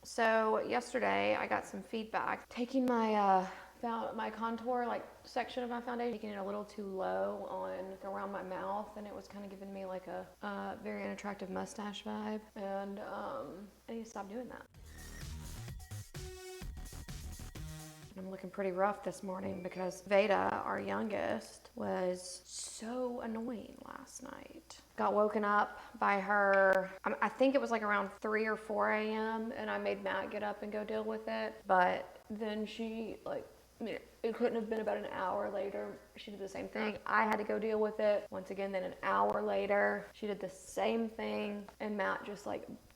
So yesterday I got some feedback taking my contour like section of my foundation, making it a little too low on around my mouth, and it was kind of giving me like a very unattractive mustache vibe, and I need to stop doing that. I'm looking pretty rough this morning because Veda, our youngest, was so annoying last night. Got woken up by her, I think it was like around 3 or 4 a.m. and I made Matt get up and go deal with it. But then she it couldn't have been about an hour later. She did the same thing. I had to go deal with it. Once again, then an hour later, she did the same thing. And Matt just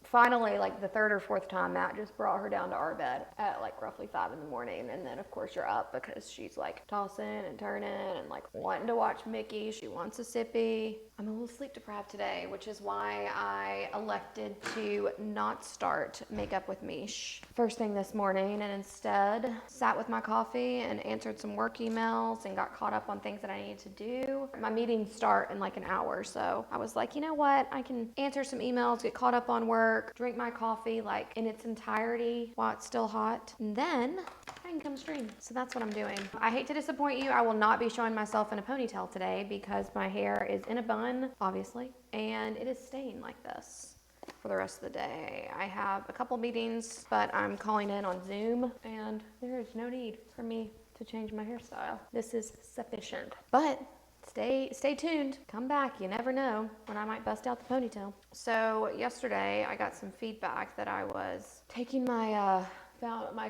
finally, like the third or fourth time, Matt just brought her down to our bed at like roughly 5 in the morning. And then of course you're up because she's like tossing and turning and like wanting to watch Mickey. She wants a sippy. I'm a little sleep deprived today, which is why I elected to not start makeup with Meesh first thing this morning, and instead sat with my coffee and answered some work emails and got caught up on things that I needed to do. My meetings start in like an hour, so I was like, you know what? I can answer some emails, get caught up on work, drink my coffee like in its entirety while it's still hot, and then I can come stream. So that's what I'm doing. I hate to disappoint you. I will not be showing myself in a ponytail today because my hair is in a bun, obviously, and it is staying like this for the rest of the day. I have a couple meetings, but I'm calling in on Zoom, and there is no need for me to change my hairstyle. This is sufficient. But stay tuned. Come back. You never know when I might bust out the ponytail. So yesterday I got some feedback that I was taking my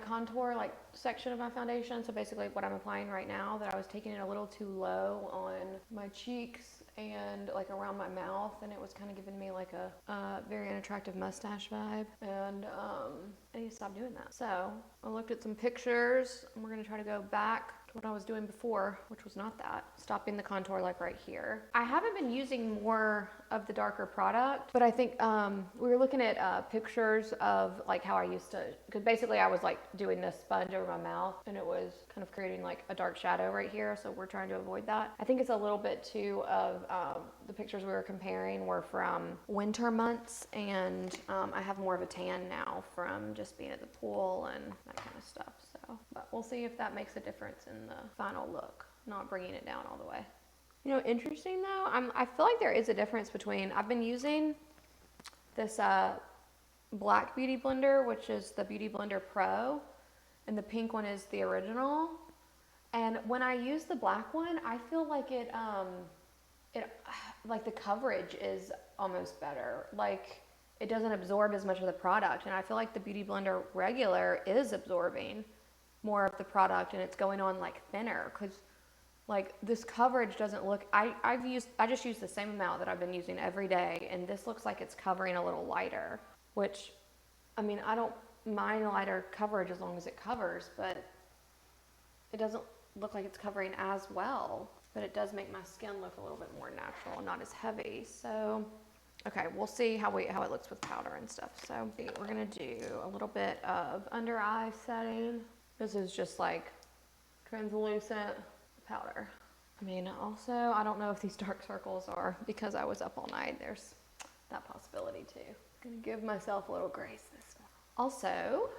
contour like section of my foundation, so basically what I'm applying right now, that I was taking it a little too low on my cheeks and like around my mouth, and it was kind of giving me like a very unattractive mustache vibe, and I need to stop doing that. So I looked at some pictures and we're going to try to go back to what I was doing before, which was not that. Stopping the contour like right here. I haven't been using more of the darker product, but I think we were looking at pictures of like how I used to, because basically I was like doing this sponge over my mouth and it was kind of creating like a dark shadow right here, so we're trying to avoid that. I think it's a little bit too of the pictures we were comparing were from winter months, and I have more of a tan now from just being at the pool and that kind of stuff. So, but we'll see if that makes a difference in the final look, not bringing it down all the way. You know, interesting though, I feel like there is a difference between, I've been using this black beauty blender, which is the Beauty Blender Pro, and the pink one is the original. And when I use the black one, I feel like it like the coverage is almost better. Like it doesn't absorb as much of the product, and I feel like the Beauty Blender regular is absorbing more of the product and it's going on like thinner, because like this coverage doesn't look, I just use the same amount that I've been using every day, and this looks like it's covering a little lighter, which I mean, I don't mind lighter coverage as long as it covers, but it doesn't look like it's covering as well, but it does make my skin look a little bit more natural and not as heavy. So okay, we'll see how it looks with powder and stuff. So we're gonna do a little bit of under eye setting. This is just like translucent powder. I mean, also, I don't know if these dark circles are because I was up all night. There's that possibility too. I'm gonna give myself a little grace this one. Also,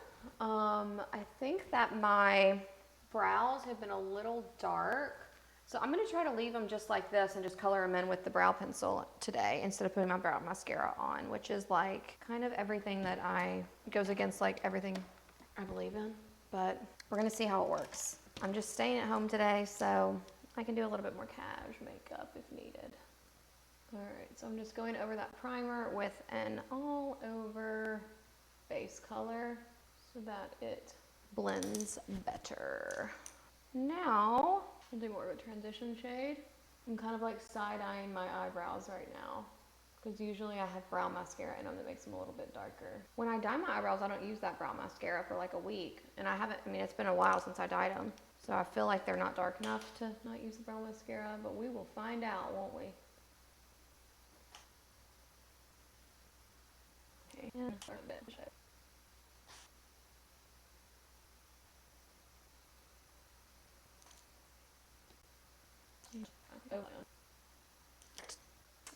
I think that my brows have been a little dark, so I'm gonna try to leave them just like this and just color them in with the brow pencil today instead of putting my brow mascara on, which is like kind of everything that goes against like everything I believe in, but we're gonna see how it works. I'm just staying at home today, so I can do a little bit more cash makeup if needed. All right, so I'm just going over that primer with an all over base color so that it blends better. Now, I'll do more of a transition shade. I'm kind of like side-eyeing my eyebrows right now, because usually I have brow mascara in them that makes them a little bit darker. When I dye my eyebrows, I don't use that brow mascara for like a week, and I mean, it's been a while since I dyed them, so I feel like they're not dark enough to not use the brow mascara, but we will find out, won't we? Okay, and start a bit.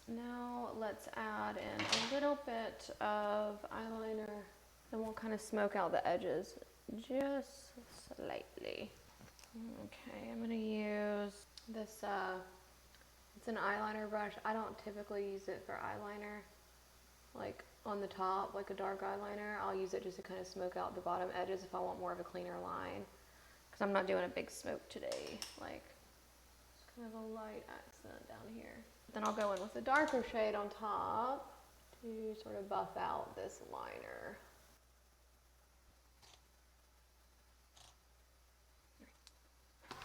Now let's add in a little bit of eyeliner And we'll kind of smoke out the edges just slightly. Okay, I'm gonna use this, it's an eyeliner brush. I don't typically use it for eyeliner, like on the top, like a dark eyeliner. I'll use it just to kind of smoke out the bottom edges if I want more of a cleaner line. Because I'm not doing a big smoke today, like it's kind of a light accent down here. Then I'll go in with a darker shade on top to sort of buff out this liner.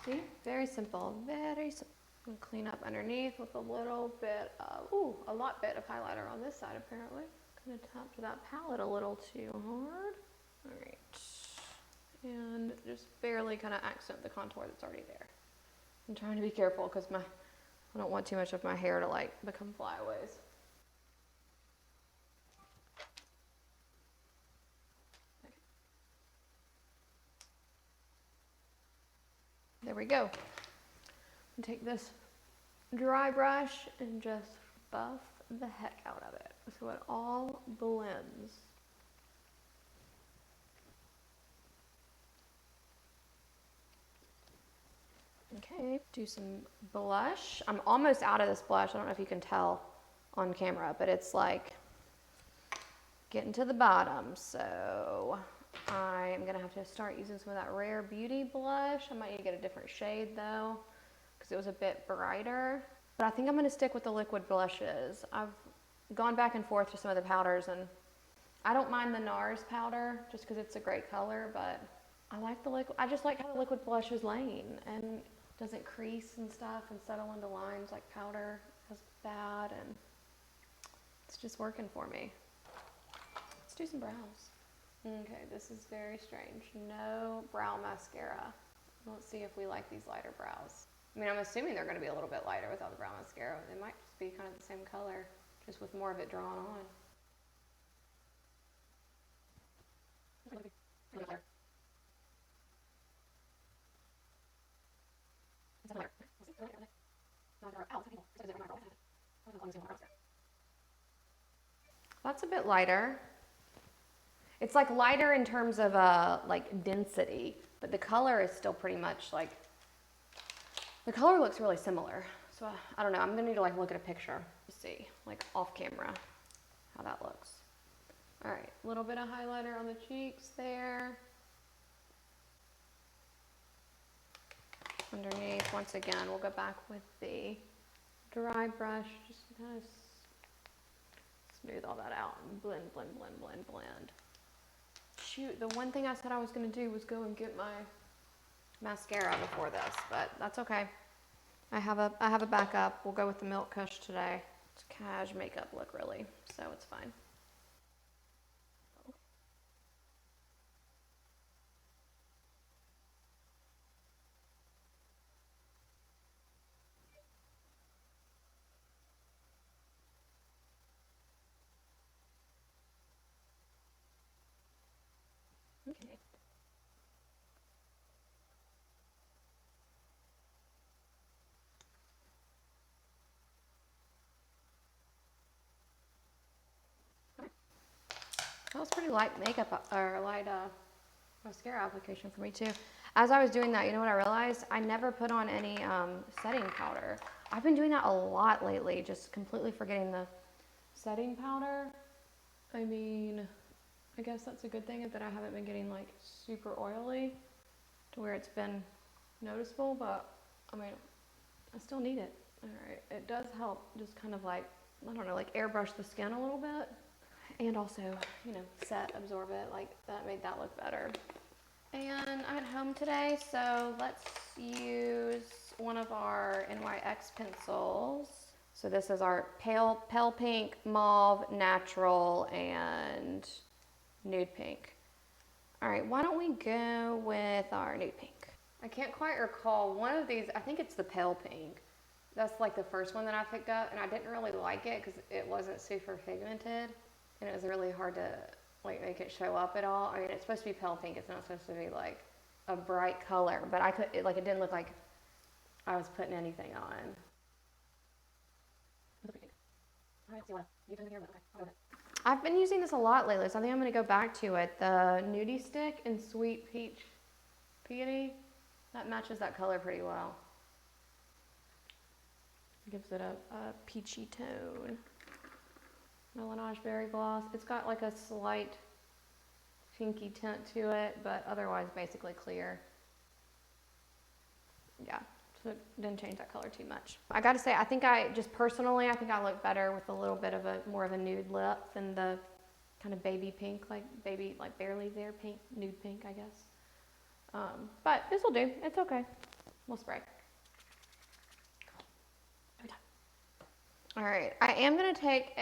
See, very simple, very simple. I'm gonna clean up underneath with a little bit of, a lot bit of highlighter on this side apparently. Gonna tap to that palette a little too hard. All right, and just barely kind of accent the contour that's already there. I'm trying to be careful because I don't want too much of my hair to like become flyaways. Okay. There we go. And take this dry brush and just buff the heck out of it so it all blends. Okay, do some blush. I'm almost out of this blush. I don't know if you can tell on camera, but it's like getting to the bottom. So I'm gonna have to start using some of that Rare Beauty blush. I might need to get a different shade though, because it was a bit brighter. But I think I'm gonna stick with the liquid blushes. I've gone back and forth to some of the powders, and I don't mind the NARS powder just because it's a great color, but I like the liquid. I just like how the liquid blush is laying and doesn't crease and stuff and settle into lines like powder is bad, and it's just working for me. Let's do some brows. Okay, this is very strange. No brow mascara. Let's see if we like these lighter brows. I mean, I'm assuming they're going to be a little bit lighter without the brow mascara. They might just be kind of the same color, just with more of it drawn on. That's a bit lighter. It's like lighter in terms of like density, but the color is still pretty much like, the color looks really similar. So I don't know, I'm gonna need to like look at a picture to see, like off camera, how that looks. All right, a little bit of highlighter on the cheeks there. Underneath, once again, we'll go back with the dry brush, just to kind of smooth all that out and blend, blend, blend, blend, blend. Shoot, the one thing I said I was gonna do was go and get my mascara before this, but that's okay. I have a backup. We'll go with the Milk Kush today. It's cash makeup look really, so it's fine. Okay. That was pretty light makeup, or light mascara application for me too. As I was doing that, you know what I realized? I never put on any setting powder. I've been doing that a lot lately, just completely forgetting the setting powder. I mean, I guess that's a good thing that I haven't been getting like super oily to where it's been noticeable, but I mean, I still need it. All right, it does help just kind of like, I don't know, like airbrush the skin a little bit. And also, you know, absorb it, like that made that look better. And I'm at home today, so let's use one of our NYX pencils. So this is our pale pink, mauve, natural, and nude pink. All right, why don't we go with our nude pink? I can't quite recall one of these. I think it's the pale pink. That's like the first one that I picked up, and I didn't really like it because it wasn't super pigmented. And it was really hard to like make it show up at all. I mean, it's supposed to be pale pink. It's not supposed to be like a bright color, but it didn't look like I was putting anything on. I've been using this a lot lately, so I think I'm going to go back to it. The Nudie Stick in Sweet Peach Peony. That matches that color pretty well. Gives it a peachy tone. Melanage Berry Gloss. It's got like a slight pinky tint to it, but otherwise basically clear. Yeah, so it didn't change that color too much. I gotta say, I think I look better with a little bit of more of a nude lip than the kind of baby pink, like barely there pink, nude pink, I guess. But this will do. It's okay. We'll spray. All right, I am gonna take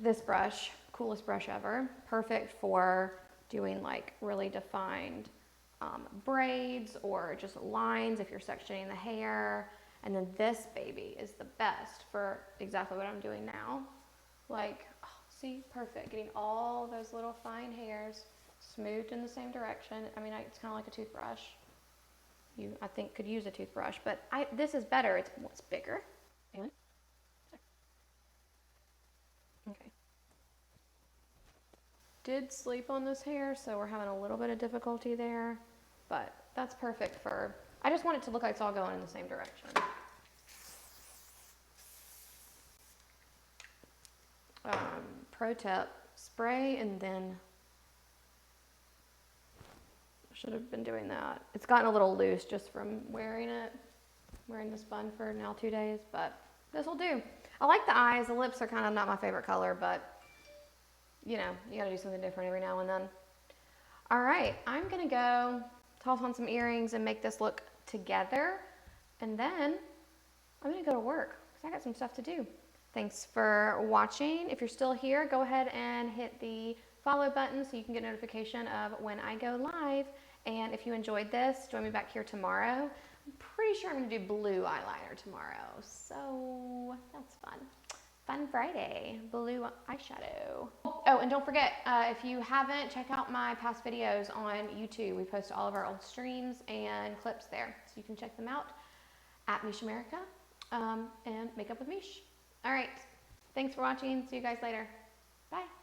this brush, coolest brush ever, perfect for doing like really defined braids or just lines if you're sectioning the hair. And then this baby is the best for exactly what I'm doing now. Like, oh, see, perfect. Getting all those little fine hairs smoothed in the same direction. I mean, it's kind of like a toothbrush. You, I think, could use a toothbrush, but this is better. It's bigger. Okay. Did sleep on this hair, so we're having a little bit of difficulty there, but that's perfect for, I just want it to look like it's all going in the same direction. Pro tip, spray and then, I should have been doing that. It's gotten a little loose just from wearing this bun for now 2 days, but this will do. I like the eyes. The lips are kind of not my favorite color, but you know, you gotta do something different every now and then. All right, I'm gonna go toss on some earrings and make this look together, and then I'm gonna go to work because I got some stuff to do. Thanks for watching. If you're still here, go ahead and hit the follow button so you can get notification of when I go live. And if you enjoyed this, join me back here tomorrow. I'm pretty sure I'm gonna do blue eyeliner tomorrow, so that's fun. Fun Friday, blue eyeshadow. Oh, and don't forget, if you haven't, check out my past videos on YouTube. We post all of our old streams and clips there, so you can check them out at MeeshAmerica and Makeup with Meesh. All right, thanks for watching. See you guys later. Bye.